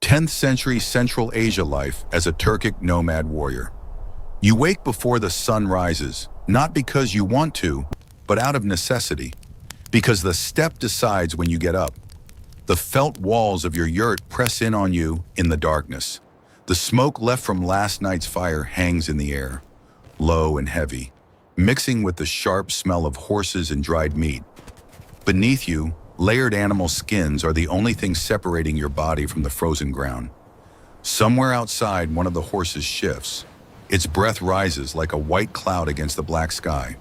10th century Central Asia life as a Turkic nomad warrior. You wake before the sun rises, not because you want to, but out of necessity. Because the steppe decides when you get up. The felt walls of your yurt press in on you in the darkness. The smoke left from last night's fire hangs in the air, low and heavy, mixing with the sharp smell of horses and dried meat. Beneath you, layered animal skins are the only thing separating your body from the frozen ground. Somewhere outside, one of the horses shifts. Its breath rises like a white cloud against the black sky.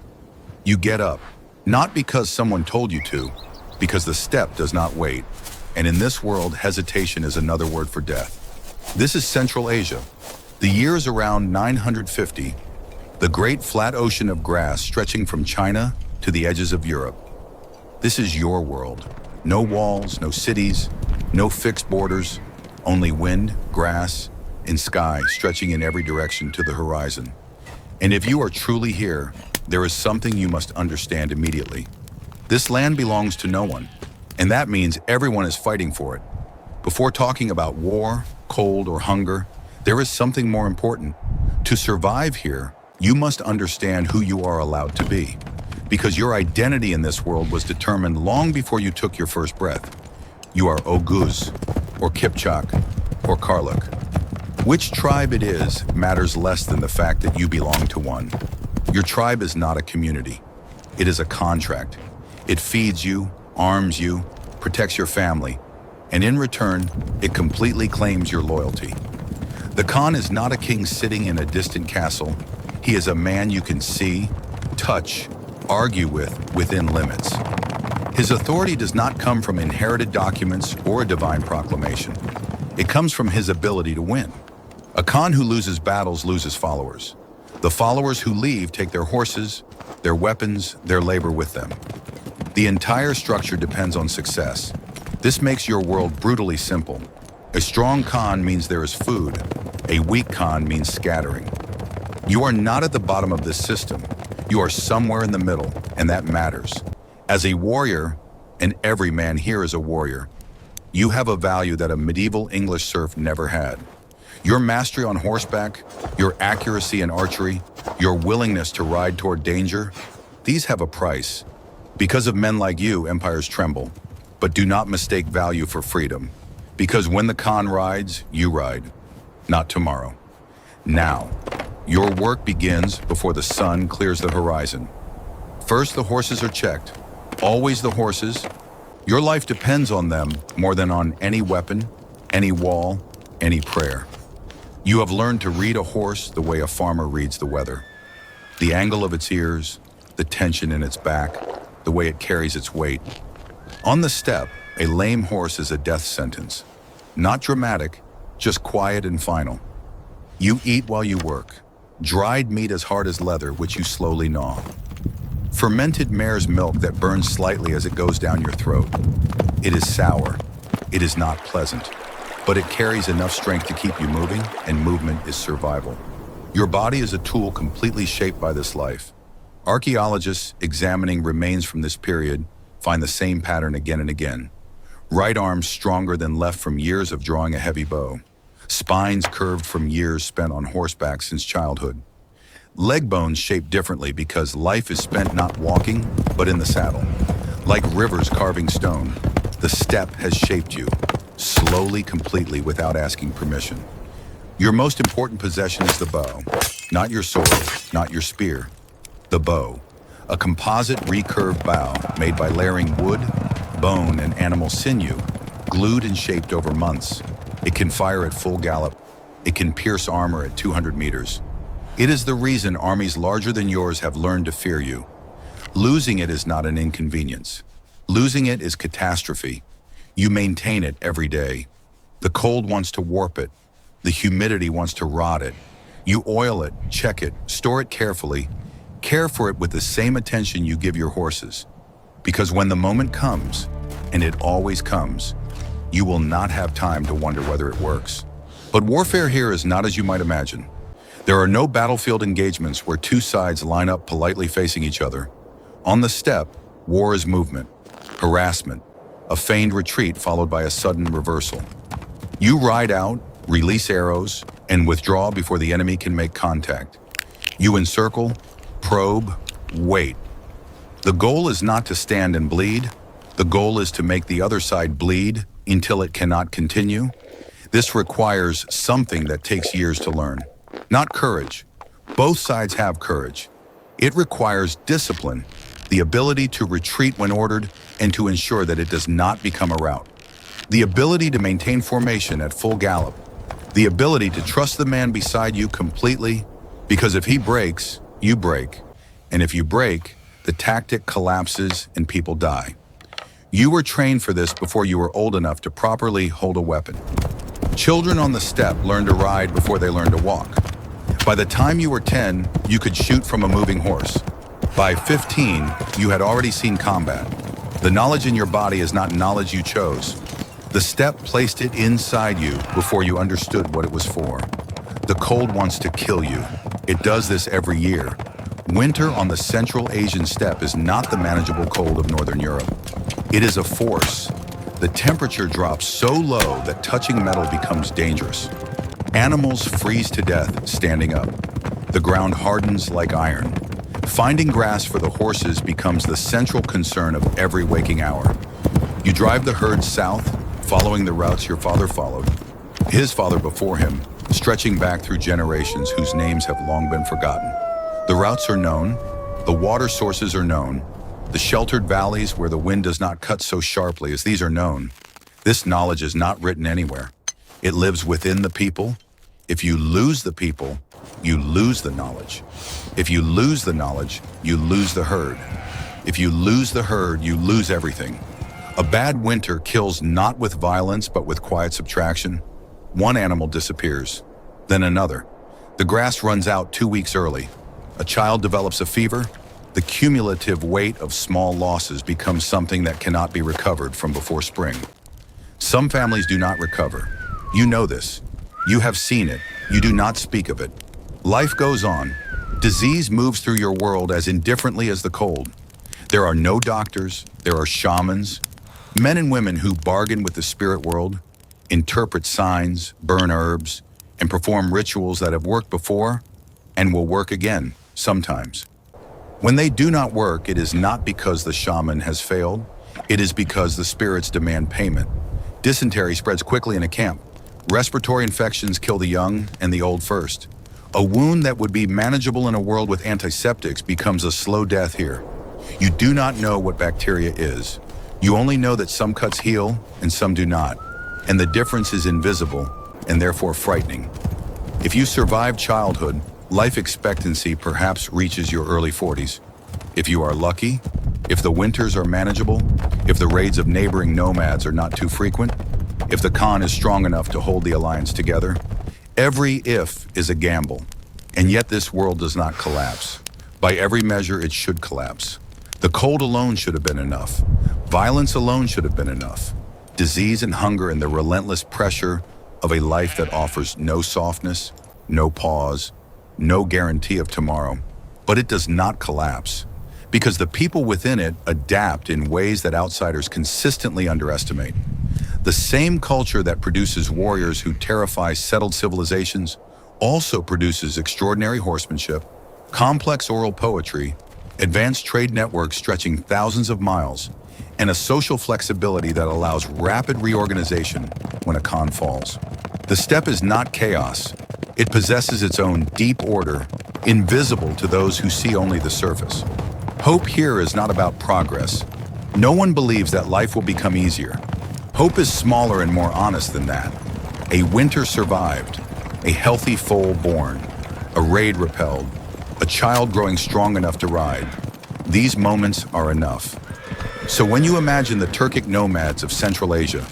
You get up, not because someone told you to, because the steppe does not wait. And in this world, hesitation is another word for death. This is Central Asia. The year is around 950. The great flat ocean of grass stretching from China to the edges of Europe. This is your world. No walls, no cities, no fixed borders, only wind, grass, and sky stretching in every direction to the horizon. And if you are truly here, there is something you must understand immediately. This land belongs to no one, and that means everyone is fighting for it. Before talking about war, cold, or hunger, there is something more important. To survive here, you must understand who you are allowed to be, because your identity in this world was determined long before you took your first breath. You are Oguz, or Kipchak, or Karluk. Which tribe it is matters less than the fact that you belong to one. Your tribe is not a community. It is a contract. It feeds you, arms you, protects your family, and in return, it completely claims your loyalty. The Khan is not a king sitting in a distant castle. He is a man you can see, touch, argue with within limits. His authority does not come from inherited documents or a divine proclamation. It comes from his ability to win. A Khan who loses battles loses followers. The followers who leave take their horses, their weapons, their labor with them. The entire structure depends on success. This makes your world brutally simple. A strong Khan means there is food. A weak Khan means scattering. You are not at the bottom of this system. You are somewhere in the middle, and that matters. As a warrior, and every man here is a warrior, you have a value that a medieval English serf never had. Your mastery on horseback, your accuracy in archery, your willingness to ride toward danger, these have a price. Because of men like you, empires tremble. But do not mistake value for freedom. Because when the Khan rides, you ride. Not tomorrow. Now. Your work begins before the sun clears the horizon. First, the horses are checked. Always the horses. Your life depends on them more than on any weapon, any wall, any prayer. You have learned to read a horse the way a farmer reads the weather. The angle of its ears, the tension in its back, the way it carries its weight. On the steppe, a lame horse is a death sentence. Not dramatic, just quiet and final. You eat while you work. Dried meat as hard as leather, which you slowly gnaw. Fermented mare's milk that burns slightly as it goes down your throat. It is sour. It is not pleasant. But it carries enough strength to keep you moving, and movement is survival. Your body is a tool completely shaped by this life. Archaeologists examining remains from this period find the same pattern again and again. Right arms stronger than left from years of drawing a heavy bow. Spines curved from years spent on horseback since childhood. Leg bones shaped differently because life is spent not walking, but in the saddle. Like rivers carving stone, the steppe has shaped you, slowly, completely, without asking permission. Your most important possession is the bow. Not your sword, not your spear. The bow, a composite recurved bow made by layering wood, bone, and animal sinew, glued and shaped over months. It can fire at full gallop. It can pierce armor at 200 meters. It is the reason armies larger than yours have learned to fear you. Losing it is not an inconvenience. Losing it is catastrophe. You maintain it every day. The cold wants to warp it. The humidity wants to rot it. You oil it, check it, store it carefully. Care for it with the same attention you give your horses. Because when the moment comes, and it always comes, you will not have time to wonder whether it works. But warfare here is not as you might imagine. There are no battlefield engagements where two sides line up politely facing each other. On the steppe, war is movement, harassment, a feigned retreat followed by a sudden reversal. You ride out, release arrows, and withdraw before the enemy can make contact. You encircle, probe, wait. The goal is not to stand and bleed. The goal is to make the other side bleed until it cannot continue. This requires something that takes years to learn. Not courage. Both sides have courage. It requires discipline, the ability to retreat when ordered and to ensure that it does not become a rout. The ability to maintain formation at full gallop. The ability to trust the man beside you completely, because if he breaks, you break. And if you break, the tactic collapses and people die. You were trained for this before you were old enough to properly hold a weapon. Children on the steppe learn to ride before they learn to walk. By the time you were 10, you could shoot from a moving horse. By 15, you had already seen combat. The knowledge in your body is not knowledge you chose. The steppe placed it inside you before you understood what it was for. The cold wants to kill you. It does this every year. Winter on the Central Asian steppe is not the manageable cold of Northern Europe. It is a force. The temperature drops so low that touching metal becomes dangerous. Animals freeze to death standing up. The ground hardens like iron. Finding grass for the horses becomes the central concern of every waking hour. You drive the herd south, following the routes your father followed, his father before him, stretching back through generations whose names have long been forgotten. The routes are known, the water sources are known, the sheltered valleys where the wind does not cut so sharply as these are known. This knowledge is not written anywhere. It lives within the people. If you lose the people, you lose the knowledge. If you lose the knowledge, you lose the herd. If you lose the herd, you lose everything. A bad winter kills not with violence, but with quiet subtraction. One animal disappears, then another. The grass runs out 2 weeks early. A child develops a fever. The cumulative weight of small losses becomes something that cannot be recovered from before spring. Some families do not recover. You know this. You have seen it. You do not speak of it. Life goes on. Disease moves through your world as indifferently as the cold. There are no doctors. There are shamans. Men and women who bargain with the spirit world, interpret signs, burn herbs, and perform rituals that have worked before and will work again, sometimes. When they do not work, it is not because the shaman has failed. It is because the spirits demand payment. Dysentery spreads quickly in a camp. Respiratory infections kill the young and the old first. A wound that would be manageable in a world with antiseptics becomes a slow death here. You do not know what bacteria is. You only know that some cuts heal and some do not, and the difference is invisible and therefore frightening. If you survive childhood, life expectancy perhaps reaches your early 40s. If you are lucky, if the winters are manageable, if the raids of neighboring nomads are not too frequent, if the Khan is strong enough to hold the alliance together, every if is a gamble, and yet this world does not collapse. By every measure, it should collapse. The cold alone should have been enough. Violence alone should have been enough. Disease and hunger and the relentless pressure of a life that offers no softness, no pause, no guarantee of tomorrow. But it does not collapse, because the people within it adapt in ways that outsiders consistently underestimate. The same culture that produces warriors who terrify settled civilizations also produces extraordinary horsemanship, complex oral poetry, advanced trade networks stretching thousands of miles, and a social flexibility that allows rapid reorganization when a Khan falls. The steppe is not chaos. It possesses its own deep order, invisible to those who see only the surface. Hope here is not about progress. No one believes that life will become easier. Hope is smaller and more honest than that. A winter survived, a healthy foal born, a raid repelled, a child growing strong enough to ride. These moments are enough. So when you imagine the Turkic nomads of Central Asia,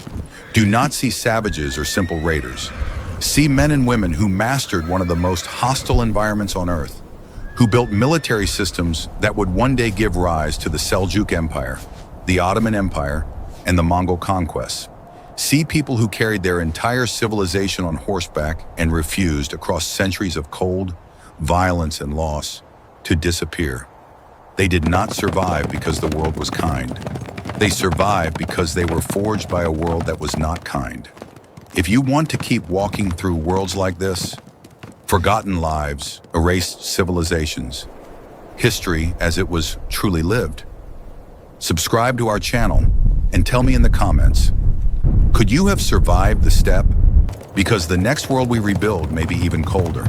do not see savages or simple raiders. See men and women who mastered one of the most hostile environments on earth, who built military systems that would one day give rise to the Seljuk Empire, the Ottoman Empire, and the Mongol conquests. See people who carried their entire civilization on horseback and refused, across centuries of cold, violence, and loss, to disappear. They did not survive because the world was kind. They survived because they were forged by a world that was not kind. If you want to keep walking through worlds like this, forgotten lives, erased civilizations, history as it was truly lived, subscribe to our channel and tell me in the comments, could you have survived the steppe? Because the next world we rebuild may be even colder.